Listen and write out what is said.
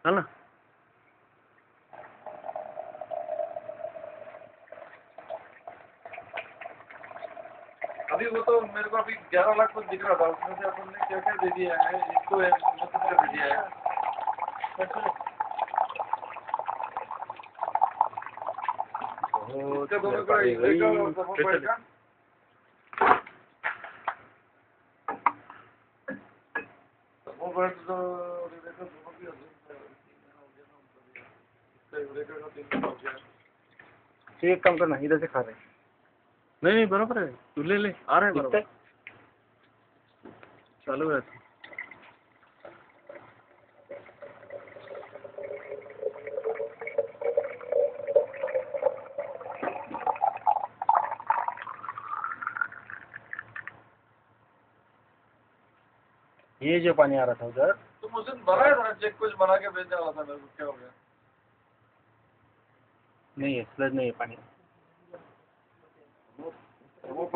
है ना। अभी वो तो मेरे को अभी 11 लाख कुछ दिख रहा था, उसमें से अपन ने क्या क्या दे दिया है, इसको मतलब क्या दे दिया है। इसका दोनों का पड़ेगा। वो वर्ड तो रेखा दोनों की रेखा का 3 हो गया। एक काम करना, इधर से खा रहे। नहीं बराबर है, तू ले ले, आ रहा है बराबर, चालू है। ये जो पानी आ रहा था उधर, तुम उस दिन बनाया था चेक, कुछ बना के भेजने वाला था मेरे को, क्या हो गया? नहीं है, फ्लड नहीं है पानी। वो